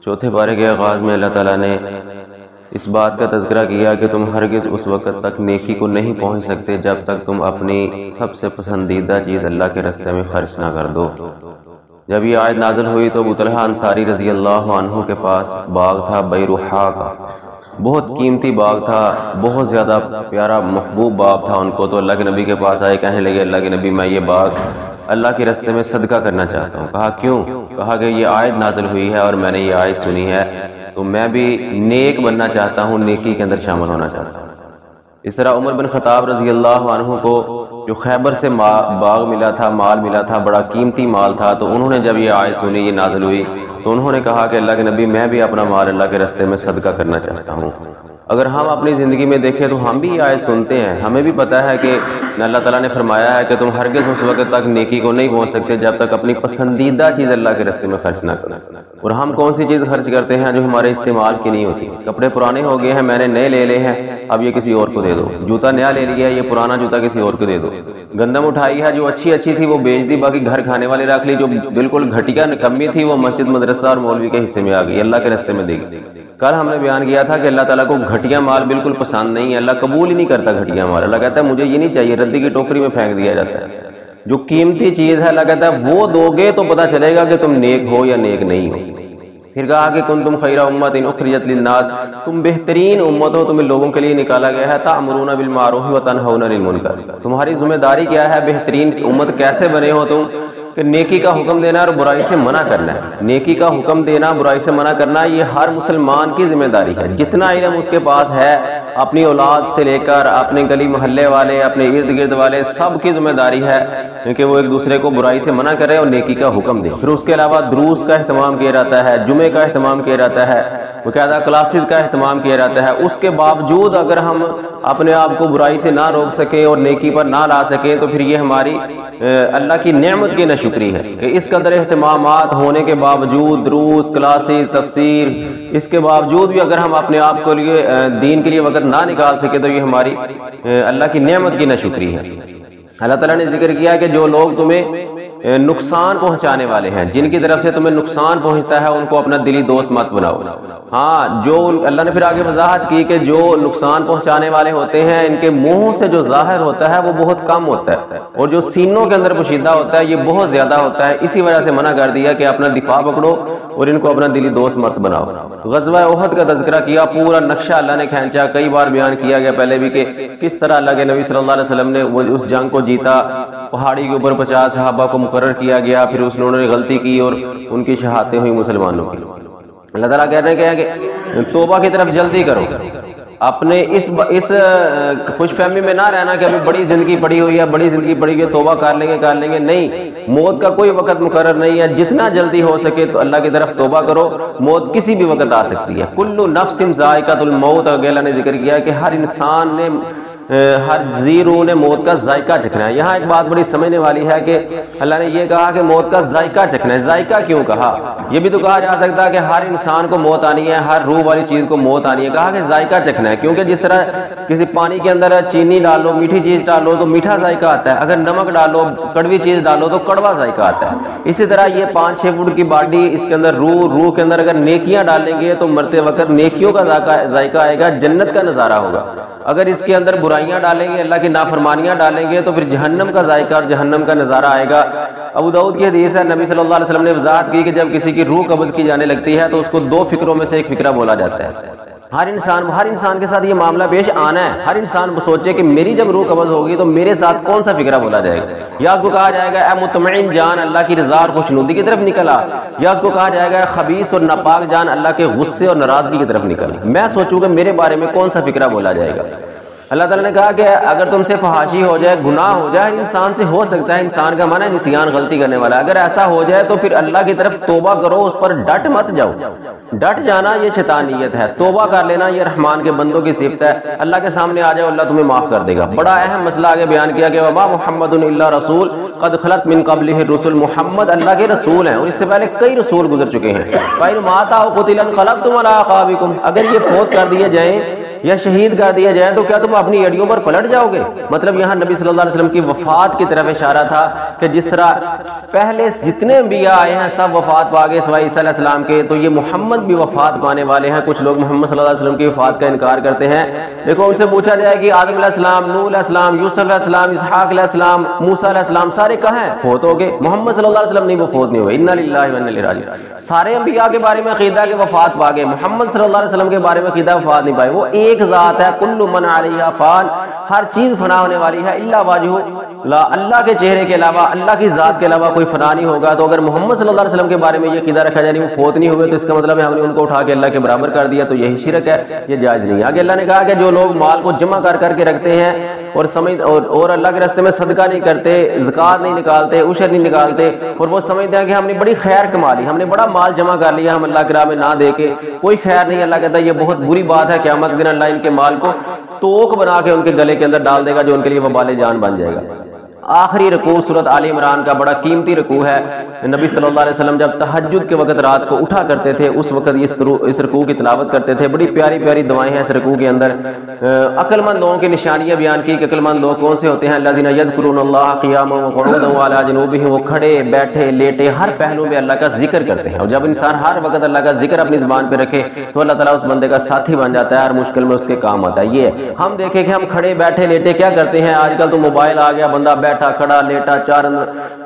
چوتھے پارے کے آغاز میں اللہ تعالیٰ نے اس بات کا تذکرہ کیا کہ تم ہرگز اس وقت تک نیکی کو نہیں پہنچ سکتے جب تک تم اپنی سب سے پسندیدہ چیز اللہ کے راستے میں خرچ نہ کر دو۔ جب یہ آیت نازل ہوئی تو ابو طلحہ انصاری رضی اللہ عنہ کے پاس باغ تھا بیروحا کا، بہت قیمتی باغ تھا، بہت زیادہ پیارا محبوب باغ تھا ان کو۔ تو اللہ کے نبی کے پاس آئے، کہنے لگے اللہ کے نبی میں یہ باغ اللہ کے راستے میں صدقہ کرنا چاہتا ہوں۔ کہا کیوں؟ کہا کہ یہ آیت نازل ہوئی ہے اور میں نے یہ آیت سنی ہے تو میں بھی نیک بننا چاہتا ہوں، نیکی کے اندر شامل ہونا چاہتا ہوں۔ اس طرح عمر بن خطاب رضی اللہ عنہ کو جو خیبر سے باغ ملا تھا، مال ملا تھا، بڑا قیمتی مال تھا، تو انہوں نے جب یہ آیت سنی، یہ نازل ہوئی، تو انہوں نے کہا کہ اللہ کے نبی میں بھی اپنا مال اللہ کے راستے میں صدقہ کرنا چاہتا ہوں۔ اگر ہم اپنی زندگی میں دیکھیں تو ہم بھی یہ آیت سنتے ہیں، ہمیں بھی پتہ ہے کہ اللہ تعالیٰ نے فرمایا ہے کہ تم ہرگز اس وقت تک نیکی کو نہیں پہنچ سکتے جب تک اپنی پسندیدہ چیز اللہ کے راستے میں خرچ نہ کرو۔ اور ہم کون سی چیز خرچ کرتے ہیں جو ہمارے استعمال کی نہیں ہوتی؟ کپڑے پرانے ہو گئے ہیں، میں نے نئے لے لے ہیں، اب یہ کسی اور کو دے دو۔ جوتا نیا لے لیا ہے، یہ پرانا جوتا کسی اور کو دے دو۔ گندم اٹھائی ہے، جو اچھی تھی وہ بیچ دی، باقی گھر کھانے والے رکھ لی، جو بالکل گھٹیا نکمی تھی وہ مسجد مدرسہ اور مولوی کے حصے میں آ گئی، اللہ کے راستے میں دے گی۔ کل ہم نے بیان کیا تھا کہ اللہ تعالیٰ کو گھٹیا مال بالکل پسند نہیں ہے، اللہ قبول ہی نہیں کرتا گھٹیا مال۔ اللہ کہتا ہے مجھے یہ نہیں چاہیے، ردی کی ٹوکری میں پھینک دیا جاتا ہے۔ جو قیمتی چیز ہے اللہ کہتا ہے وہ دو گے تو پتہ چلے گا کہ تم نیک ہو یا نیک نہیں ہو۔ پھر کہا کہ کنتم خیر امت اخرجت للناس، تم بہترین امت ہو، تمہیں لوگوں کے لیے نکالا گیا ہے، تأمرون بالمعروف وتنہون عن المنکر۔ تمہاری ذمہ داری کیا ہے؟ بہترین امت کیسے بنے ہو تم؟ کہ نیکی کا حکم دینا اور برائی سے منع کرنا ہے۔ نیکی کا حکم دینا، برائی سے منع کرنا، یہ ہر مسلمان کی ذمہ داری ہے۔ جتنا علم اس کے پاس ہے، اپنی اولاد سے لے کر اپنے گلی محلے والے، اپنے ارد گرد والے، سب کی ذمہ داری ہے کہ وہ ایک دوسرے کو برائی سے منع کرے اور نیکی کا حکم دے۔ پھر اس کے علاوہ دروس کا اہتمام کیا جاتا ہے، جمعے کا اہتمام کیا جاتا ہے، باقاعدہ کلاسز کا اہتمام کیا جاتا ہے۔ اس کے باوجود اگر ہم اپنے آپ کو برائی سے نہ روک سکیں اور نیکی پر نہ لا سکیں تو پھر یہ ہماری اللہ کی نعمت کی ناشکری ہے کہ اس قدر اہتمامات ہونے کے باوجود، دروس، کلاسز، تفسیر، اس کے باوجود بھی اگر ہم اپنے آپ کو لیے دین کے لیے وقت نہ نکال سکے تو یہ ہماری اللہ کی نعمت کی ناشکری ہے۔ اللہ تعالیٰ نے ذکر کیا کہ جو لوگ تمہیں نقصان پہنچانے والے ہیں، جن کی طرف سے تمہیں نقصان پہنچتا ہے، ان کو اپنا دلی دوست مت بناؤ۔ ہاں، جو اللہ نے پھر آگے وضاحت کی کہ جو نقصان پہنچانے والے ہوتے ہیں ان کے منہ سے جو ظاہر ہوتا ہے وہ بہت کم ہوتا ہے، اور جو سینوں کے اندر پوشیدہ ہوتا ہے یہ بہت زیادہ ہوتا ہے۔ اسی وجہ سے منع کر دیا کہ اپنا دفاع پکڑو اور ان کو اپنا دلی دوست مت بناؤ۔ غزوہ احد کا تذکرہ کیا، پورا نقشہ اللہ نے کھینچا، کئی بار بیان کیا گیا پہلے بھی کہ کس طرح اللہ کے نبی صلی اللہ علیہ وسلم نے اس جنگ کو جیتا۔ پہاڑی کے اوپر 50 صحابہ کو مقرر کیا گیا، پھر انہوں نے غلطی کی اور ان کی شہادتیں ہوئی مسلمانوں کی۔ اللہ تعالیٰ کہتے ہیں کہ توبہ کی طرف جلدی کرو، اپنے اس خوش فہمی میں نہ رہنا کہ ابھی بڑی زندگی پڑی ہوئی ہے، بڑی زندگی پڑی ہوئی ہے، توبہ کر لیں گے، نہیں، موت کا کوئی وقت مقرر نہیں ہے۔ جتنا جلدی ہو سکے تو اللہ کی طرف توبہ کرو، موت کسی بھی وقت آ سکتی ہے۔ کل نفس ذائقۃ الموت، اللہ نے ذکر کیا کہ ہر انسان نے، ہر زیرو نے موت کا ذائقہ چکھنا ہے۔ یہاں ایک بات بڑی سمجھنے والی ہے کہ اللہ نے یہ کہا کہ موت کا ذائقہ چکھنا ہے۔ ذائقہ کیوں کہا؟ یہ بھی تو کہا جا سکتا ہے کہ ہر انسان کو موت آنی ہے، ہر روح والی چیز کو موت آنی ہے۔ کہا کہ ذائقہ چکھنا ہے، کیونکہ جس طرح کسی پانی کے اندر چینی ڈالو، میٹھی چیز ڈالو تو میٹھا ذائقہ آتا ہے، اگر نمک ڈالو، کڑوی چیز ڈالو تو کڑوا ذائقہ آتا ہے۔ اسی طرح یہ 5-6 فٹ کی باڈی، اس کے اندر روح کے اندر اگر نیکیاں ڈالیں گے تو مرتے وقت نیکیوں کا ذائقہ آئے گا، جنت کا نظارہ ہوگا۔ اگر اس کے اندر برائیاں ڈالیں گے، اللہ کی نافرمانیاں ڈالیں گے تو پھر جہنم کا ذائقہ اور جہنم کا نظارہ آئے گا۔ ابو داؤد کی حدیث ہے، نبی صلی اللہ علیہ وسلم نے وضاحت کی کہ جب کسی کی روح قبض کی جانے لگتی ہے تو اس کو 2 فکروں میں سے ایک فکرہ بولا جاتا ہے۔ ہر انسان کے ساتھ یہ معاملہ پیش آنا ہے۔ ہر انسان کو سوچے کہ میری جب روح قبض ہوگی تو میرے ساتھ کون سا فکرہ بولا جائے گا؟ یا اس کو کہا جائے گا اے مطمئن جان، اللہ کی رضا اور خوشنودی کی طرف نکل آ، یا اس کو کہا جائے گا خبیث اور ناپاک جان، اللہ کے غصے اور ناراضگی کی طرف نکل آ۔ میں سوچوں کہ میرے بارے میں کون سا فکرہ بولا جائے گا۔ اللہ تعالیٰ نے کہا کہ اگر تم سے فحاشی ہو جائے، گناہ ہو جائے، انسان سے ہو سکتا ہے، انسان کا معنی نسیان، غلطی کرنے والا، اگر ایسا ہو جائے تو پھر اللہ کی طرف توبہ کرو، اس پر ڈٹ مت جاؤ۔ ڈٹ جانا یہ شیطانیت ہے، توبہ کر لینا یہ رحمان کے بندوں کی صفت ہے۔ اللہ کے سامنے آ جاؤ، اللہ تمہیں معاف کر دے گا۔ بڑا اہم مسئلہ آگے بیان کیا کہ وما محمد الا رسول قد خلت من قبلہ الرسل، محمد اللہ کے رسول ہیں اور اس سے پہلے کئی رسول گزر چکے ہیں۔ فَإِنْ مَاتَ أَوْ قُتِلَ انقلبتم عَلَىٰ أَعْقَابِكُمْ، اگر یہ فوت کر دیے جائیں یا شہید کر دیا جائے تو کیا تم اپنی ایڑیوں پر پلٹ جاؤ گے؟ مطلب یہاں نبی صلی اللہ علیہ وسلم کی وفات کی طرف اشارہ تھا کہ جس طرح پہلے جتنے انبیاء آئے ہیں سب وفات پا گئے سوائے عیسیٰ علیہ السلام کے، تو یہ محمد بھی وفات پانے والے ہیں۔ کچھ لوگ محمد صلی اللہ علیہ وسلم کی وفات کا انکار کرتے ہیں۔ دیکھو ان سے پوچھا جائے کہ آدم علیہ السلام، نوح علیہ السلام، یوسف علیہ السلام، اسحاق علیہ السلام، موسیٰ علیہ السلام سارے کہاں ہیں؟ فوت ہو گئے۔ محمد صلی اللہ علیہ وسلم نہیں، وہ فوت نہیں ہوئے، انا للہ و انا الیہ راجعون۔ سارے انبیاء کے بارے میں عقیدہ کہ وفات پا گئے، محمد صلی اللہ علیہ وسلم کے بارے میں عقیدہ وفات نہیں پائے۔ وہ ایک ذات ہے، کل من علیہا فان، ہر چیز فنا ہونے والی ہے، الا وجہ لا، اللہ کے چہرے کے علاوہ، اللہ کی ذات کے علاوہ کوئی فنا نہیں ہوگا۔ تو اگر محمد صلی اللہ علیہ وسلم کے بارے میں یہ عقیدہ رکھا جائے وہ فوت نہیں ہوئے تو اس کا مطلب ہے ہم نے ان کو اٹھا کے اللہ کے برابر کر دیا، تو یہی شرک ہے، یہ جائز نہیں ہے۔ آگے اللہ نے کہا کہ جو لوگ مال کو جمع کر کر کے رکھتے ہیں اور اللہ کے راستے میں صدقہ نہیں کرتے، زکوٰۃ نہیں نکالتے، عشر نہیں نکالتے، اور وہ سمجھتے ہیں کہ ہم نے بڑی خیر کما لی، ہم نے بڑا مال جمع کر لیا، ہم اللہ کی راہ میں نہ دے کے کوئی خیر نہیں، اللہ کہتا ہے یہ بہت بری بات ہے، قیامت دن اللہ ان کے مال کو توق بنا کے ان کے گلے کے اندر ڈال دے گا جو ان کے لیے وبال جان بن جائے گا۔ آخری رکوع سورۃ آل عمران کا بڑا قیمتی رکوع ہے۔ نبی صلی اللہ علیہ وسلم جب تہجد کے وقت رات کو اٹھا کرتے تھے اس وقت اس رکوع کی تلاوت کرتے تھے۔ بڑی پیاری پیاری دعائیں ہیں اس رکوع کے اندر۔ عقل مند لوگوں کی نشانیاں بیان کی کہ عقل مند لوگ کون سے ہوتے ہیں؟ الذین یذکرون اللہ قیاما وقعودا وعلی جنوبہم، وہ کھڑے بیٹھے لیٹے ہر پہلو میں اللہ کا ذکر کرتے ہیں، اور جب انسان ہر وقت اللہ کا ذکر اپنی زبان پہ رکھے تو اللہ تعالیٰ اس بندے کا ساتھی بن جاتا ہے، ہر مشکل میں اس کے کام آتا ہے۔ یہ ہم دیکھیں کہ ہم کھڑے بیٹھے لیٹے کیا کرتے ہیں آج کل؟ تو موبائل آ گیا، بندہ بیٹھا کھڑا لیٹا چار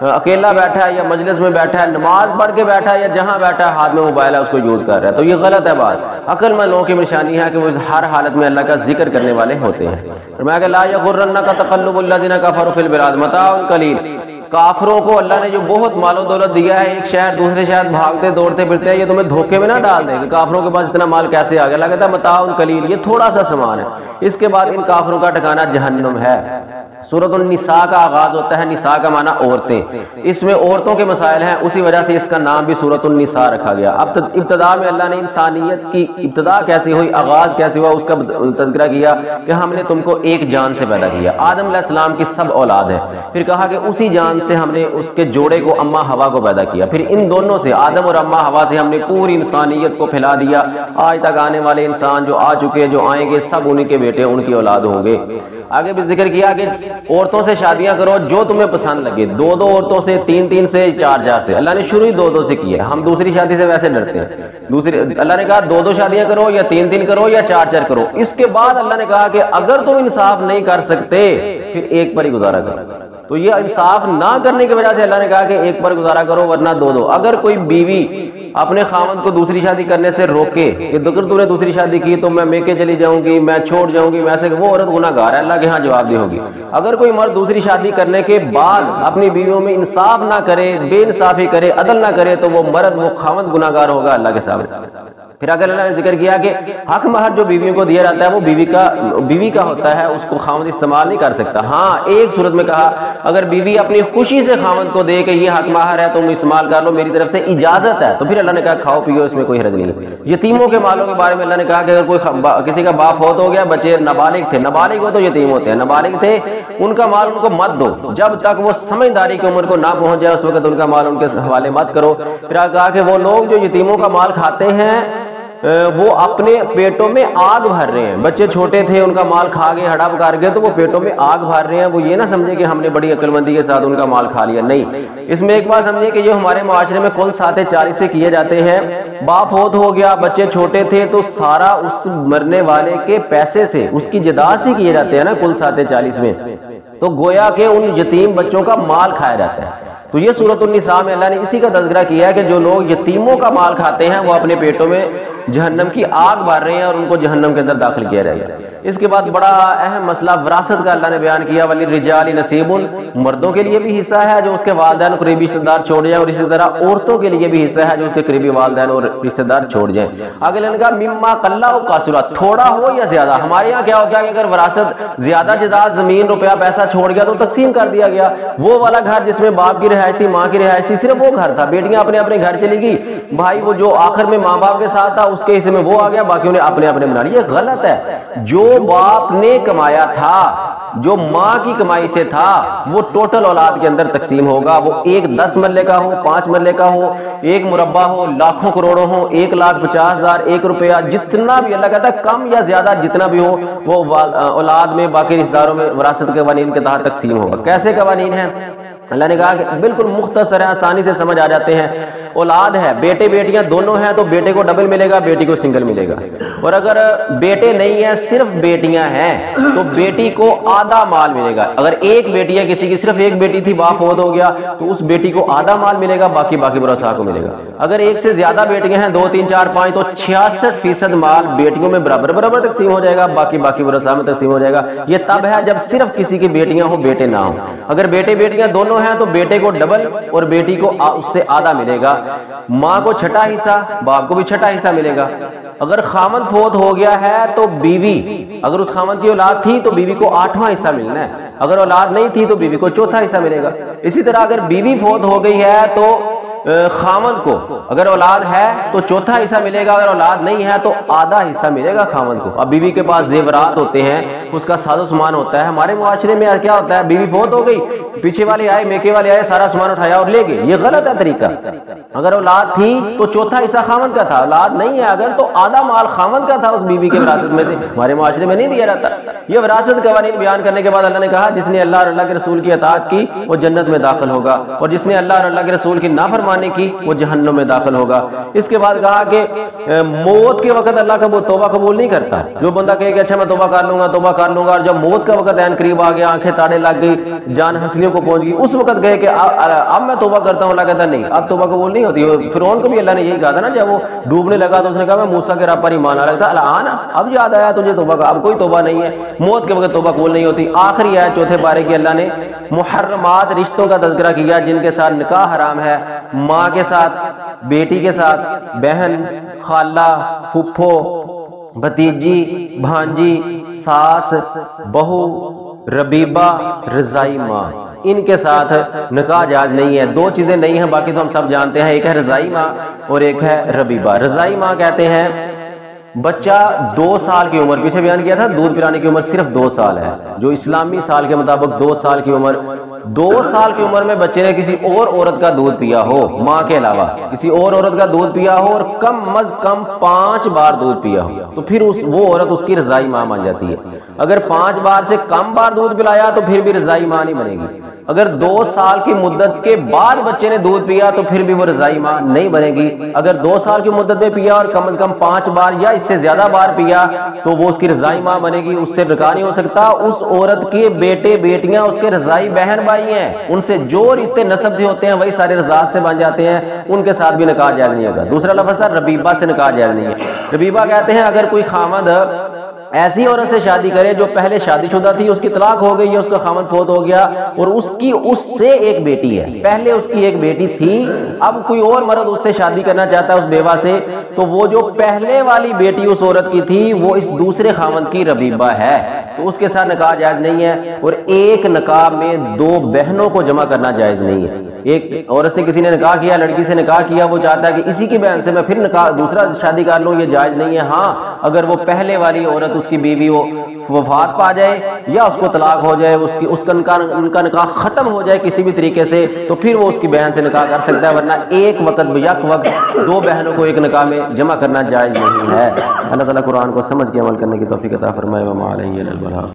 اکیلا بیٹھا ہے یا مجلس میں بیٹھا ہے، نماز پڑھ کے بیٹھا ہے یا جہاں بیٹھا ہے ہاتھ میں موبائل ہے اس کو یوز کر رہا ہے، تو یہ غلط ہے بات۔ عقل مند لوگوں کی نشانی ہے کہ وہ ہر حالت میں اللہ کا ذکر کرنے والے ہوتے ہیں۔ فرمایا کہ لا یغرنک تقلب الذین کفروا فی البلاد متاع قلیل، کافروں کو اللہ نے جو بہت مال و دولت دیا ہے، ایک شہر دوسرے شہر بھاگتے دوڑتے پھرتے ہیں، یہ تمہیں دھوکے میں نہ ڈال دے کہ کافروں کے پاس اتنا مال کیسے آ گیا۔ اللہ کہتا ہے متاع قلیل، یہ تھوڑا سا سامان ہے، اس کے بعد ان کافروں کا ٹھکانہ جہنم ہے۔ سورۃ النساء کا آغاز ہوتا ہے، نساء کا معنی عورتیں، اس میں عورتوں کے مسائل ہیں، اسی وجہ سے اس کا نام بھی سورۃ النساء رکھا گیا۔ اب ابتدا میں اللہ نے انسانیت کی ابتدا کیسے ہوئی، آغاز کیسے ہوا، اس کا تذکرہ کیا کہ ہم نے تم کو ایک جان سے پیدا کیا۔ آدم علیہ السلام کی سب اولاد ہے، پھر کہا کہ اسی جان سے ہم نے اس کے جوڑے کو اماں ہوا کو پیدا کیا، پھر ان دونوں سے آدم اور اماں ہوا سے ہم نے پوری انسانیت کو پھیلا دیا۔ آج تک آنے والے انسان جو آ چکے جو آئیں گے سب انہی کے بیٹے ان کی اولاد ہوں گے۔ آگے بھی ذکر کیا کہ عورتوں سے شادیاں کرو جو تمہیں پسند لگے، دو عورتوں سے، تین سے، چار سے۔ اللہ نے شروع ہی دو سے کی ہے، ہم دوسری شادی سے ویسے ڈرتے ہیں۔ اللہ نے کہا دو شادیاں کرو یا تین کرو یا چار کرو۔ اس کے بعد اللہ نے کہا کہ اگر تم انصاف نہیں کر سکتے پھر ایک پر ہی گزارا کرو۔ تو یہ انصاف نہ کرنے کی وجہ سے اللہ نے کہا کہ ایک پر گزارا کرو ورنہ دو۔ اگر کوئی بیوی اپنے خاوند کو دوسری شادی کرنے سے روکے کہ اگر تو نے دوسری شادی کی تو میں میکے چلی جاؤں گی، میں چھوڑ جاؤں گی، میں سے وہ عورت گناہ گار ہے، اللہ کے ہاں جواب دہ ہوگی۔ اگر کوئی مرد دوسری شادی کرنے کے بعد اپنی بیویوں میں انصاف نہ کرے، بے انصافی کرے، عدل نہ کرے تو وہ مرد وہ خاوند گناہ گار ہوگا اللہ کے سامنے۔ پھر اگر اللہ نے ذکر کیا کہ حق مہر جو بیویوں کو دیا جاتا ہے وہ بیوی کا ہوتا ہے، اس کو خاوند استعمال نہیں کر سکتا۔ ہاں ایک صورت میں کہا اگر بیوی اپنی خوشی سے خاوند کو دے کہ یہ حق مہر ہے تم استعمال کر لو، میری طرف سے اجازت ہے، تو پھر اللہ نے کہا کھاؤ پیو، اس میں کوئی حرج نہیں۔ یتیموں کے مالوں کے بارے میں اللہ نے کہا کہ اگر کوئی کسی کا باپ فوت ہو گیا، بچے نابالغ تھے، نابالغ ہو تو یتیم ہوتے ہیں، نابالغ تھے ان کا مال ان کو مت دو، جب تک وہ سمجھداری کی عمر کو نہ پہنچ جائے اس وقت ان کا مال ان کے حوالے مت کرو۔ پھر کہا کہ وہ لوگ جو یتیموں کا مال کھاتے ہیں وہ اپنے پیٹوں میں آگ بھر رہے ہیں، بچے چھوٹے تھے ان کا مال کھا گئے، ہڑپ کر گئے تو وہ پیٹوں میں آگ بھر رہے ہیں۔ وہ یہ نہ سمجھے کہ ہم نے بڑی عقل مندی کے ساتھ ان کا مال کھا لیا، نہیں۔ اس میں ایک بات سمجھے کہ جو ہمارے معاشرے میں کل 40 سے کیے جاتے ہیں، باپ فوت ہو گیا، بچے چھوٹے تھے تو سارا اس مرنے والے کے پیسے سے، اس کی جداد سے کیے جاتے ہیں نا کل 40 میں، تو گویا کہ ان یتیم بچوں کا مال کھایا جاتا ہے۔ تو یہ سورۃ النساء میں اللہ نے اسی کا تذکرہ کیا ہے کہ جو لوگ یتیموں کا مال کھاتے ہیں وہ اپنے پیٹوں میں جہنم کی آگ بھر رہے ہیں اور ان کو جہنم کے اندر داخل کیا جائے گا۔ اس کے بعد بڑا اہم مسئلہ وراثت کا اللہ نے بیان کیا، وَلِلرِّجَالِ نَصِیبٌ، مردوں کے لیے بھی حصہ ہے جو اس کے والدین قریبی رشتہ دار چھوڑ جائیں، اور اسی طرح عورتوں کے لیے بھی حصہ ہے جو اس کے قریبی والدین اور رشتہ دار چھوڑ جائیں۔ آگے اللہ نے کہا مما قل او کثر، تھوڑا ہو یا زیادہ۔ ہمارے یہاں کیا ہوتا ہے کہ اگر وراثت زیادہ جائیداد زمین روپیہ پیسہ چھوڑ گیا تو تقسیم کر دیا گیا، وہ والا گھر جس میں باپ کی رہائش تھی، ماں کی رہائش تھی، صرف وہ گھر تھا، بیٹیاں اپنے اپنے گھر چلی گئی، بھائی وہ جو آخر میں ماں باپ کے ساتھ تھا اس کے حصے میں وہ آ گیا، باقیوں نے اپنے اپنے بنا لیا۔ یہ غلط ہے۔ جو باپ نے کمایا تھا، جو ماں کی کمائی سے تھا، وہ ٹوٹل اولاد کے اندر تقسیم ہوگا، وہ 10 مرلے کا ہو، 5 مرلے کا ہو، 1 مربع ہو، لاکھوں کروڑوں ہو، 1,50,000 1 روپیہ، جتنا بھی اللہ کہتا ہے کم یا زیادہ جتنا بھی ہو وہ اولاد میں باقی رشتہ داروں میں وراثت کے قوانین کے تحت تقسیم ہوگا۔ کیسے قوانین ہیں؟ اللہ نے کہا کہ بالکل مختصر ہے، آسانی سے سمجھ آ جاتے ہیں۔ اولاد ہے، بیٹے بیٹیاں دونوں ہیں تو بیٹے کو ڈبل ملے گا، بیٹی کو سنگل ملے گا۔ اور اگر بیٹے نہیں ہیں صرف بیٹیاں ہیں تو بیٹی کو آدھا مال ملے گا۔ اگر ایک بیٹی ہے، کسی کی صرف ایک بیٹی تھی، باپ فوت ہو گیا، تو اس بیٹی کو آدھا مال ملے گا، باقی ورثاء کو ملے گا۔ اگر ایک سے زیادہ بیٹیاں ہیں، 2 3 4 5، تو 66% مال بیٹیوں میں برابر تقسیم ہو جائے گا، باقی ورثاء میں تقسیم ہو جائے گا۔ یہ تب ہے جب صرف کسی کی بیٹیاں ہوں، بیٹے نہ ہوں۔ اگر بیٹے بیٹیاں دونوں ہیں تو بیٹے کو ڈبل اور بیٹی کو اس سے آدھا ملے گا۔ ماں کو چھٹا حصہ، باپ کو بھی چھٹا حصہ ملے گا۔ اگر خامند فوت ہو گیا ہے تو بیوی، اگر اس خامند کی اولاد تھی تو بیوی کو 8واں حصہ ملنا ہے، اگر اولاد نہیں تھی تو بیوی کو 4تھا حصہ ملے گا۔ اسی طرح اگر بیوی فوت ہو گئی ہے تو خامند کو اگر اولاد ہے تو 4تھا حصہ ملے گا، اگر اولاد نہیں ہے تو آدھا حصہ ملے گا خامند کو۔ اب بیوی کے پاس زیورات ہوتے ہیں، اس کا ساز و سامان ہوتا ہے۔ ہمارے معاشرے میں کیا ہوتا ہے، بیوی فوت ہو گئی، پیچھے والے آئے، میکے والے آئے، سارا سامان اٹھایا اور لے گئے، یہ غلط ہے طریقہ۔ اگر اولاد تھی تو 4تھا حصہ خامند کا تھا، اولاد نہیں ہے اگر تو آدھا مال خامند کا تھا اس بیوی کے وراثت میں سے، ہمارے معاشرے میں نہیں دیا جاتا۔ یہ وراثت قوانین بیان کرنے کے بعد اللہ نے کہا جس نے اللہ اور اللہ کے رسول کی اطاعت کی وہ جنت میں داخل ہوگا، اور جس نے اللہ اور اللہ کے رسول کی نافرمانی کی وہ جہنم میں داخل ہوگا۔ اس کے بعد کہا کہ موت کے وقت اللہ کا وہ توبہ قبول نہیں کرتا۔ جو بندہ کہے کہ اچھا میں توبہ کر لوں گا، اور جب موت کا وقت عین قریب آ گیا، آنکھیں تاڑے لگ گئی، جان ہنسلیوں کو پہنچ گئی، اس وقت کہے کہ اب میں توبہ کرتا ہوں، اللہ کہتا نہیں، اب توبہ قبول نہیں ہوتی۔ فرعون کو بھی اللہ نے یہی کہا تھا نا، جب وہ ڈوبنے لگا تو اس نے کہا میں موسیٰ کے رب پر ایمان لا رہا تھا، الآن اب یاد آیا تجھے توبہ کا، اب کوئی توبہ نہیں ہے، موت کے وقت توبہ قبول نہیں ہوتی۔ آخری آیت 4تھے پارے کی اللہ نے محرمات رشتوں کا تذکرہ کیا جن کے ساتھ نکاح حرام ہے، ماں کے ساتھ، بیٹی کے ساتھ، بہن، خالہ، پھپھو، بھتیجی، بھانجی، ساس، بہو، ربیبہ، رضائی ماں، ان کے ساتھ نکاح جائز نہیں ہے۔ 2 چیزیں نہیں ہیں، باقی تو ہم سب جانتے ہیں، ایک ہے رضائی ماں اور ایک ہے ربیبہ۔ رضائی ماں کہتے ہیں بچہ 2 سال کی عمر، پیچھے بیان کیا تھا دودھ پلانے کی عمر صرف 2 سال ہے، جو اسلامی سال کے مطابق 2 سال کی عمر، 2 سال کی عمر میں بچے نے کسی اور عورت کا دودھ پیا ہو، ماں کے علاوہ کسی اور عورت کا دودھ پیا ہو، اور کم از کم 5 بار دودھ پیا ہو، تو پھر وہ عورت اس کی رضائی ماں بن جاتی ہے۔ اگر 5 بار سے کم بار دودھ پلایا تو پھر بھی رضائی ماں نہیں بنے گی۔ اگر 2 سال کی مدت کے بعد بچے نے دودھ پیا تو پھر بھی وہ رضائی ماں نہیں بنے گی۔ اگر 2 سال کی مدت میں پیا اور کم از کم 5 بار یا اس سے زیادہ بار پیا تو وہ اس کی رضائی ماں بنے گی، اس سے نکاح نہیں ہو سکتا۔ اس عورت کے بیٹے بیٹیاں اس کے رضائی بہن بھائی ہیں، ان سے جو رشتے نسب سے ہوتے ہیں وہی سارے رضاعت سے بن جاتے ہیں، ان کے ساتھ بھی نکاح جائز نہیں ہوگا۔ دوسرا لفظ تھا ربیبہ، سے نکاح جائز نہیں ہے۔ ربیبہ کہتے ہیں اگر کوئی خامد ایسی عورت سے شادی کرے جو پہلے شادی شدہ تھی، اس کی طلاق ہو گئی ہے، اس کا خامد فوت ہو گیا، اور اس سے ایک بیٹی ہے، پہلے اس کی ایک بیٹی تھی، اب کوئی اور مرد اس سے شادی کرنا چاہتا ہے اس بیوہ سے، تو وہ جو پہلے والی بیٹی اس عورت کی تھی وہ اس دوسرے خامد کی ربیبہ ہے، تو اس کے ساتھ نکاح جائز نہیں ہے۔ اور ایک نکاح میں 2 بہنوں کو جمع کرنا جائز نہیں ہے۔ ایک عورت سے کسی نے نکاح کیا، لڑکی سے نکاح کیا، وہ چاہتا ہے کہ اسی کی بہن سے میں پھر دوسرا شادی کر لوں، یہ جائز نہیں ہے۔ ہاں اگر وہ پہلے والی عورت اس کی بیوی وہ وفات پا جائے یا اس کو طلاق ہو جائے، ان کا نکاح ختم ہو جائے کسی بھی طریقے سے، تو پھر وہ اس کی بہن سے نکاح کر سکتا ہے، ورنہ ایک وقت 2 بہنوں کو ایک نکاح میں جمع کرنا جائز نہیں ہے۔ اللہ تعالیٰ قرآن کو سمجھ کے عمل کرنے کی توفیق عطا فرمائے۔ وما علیہ الا البلاغ۔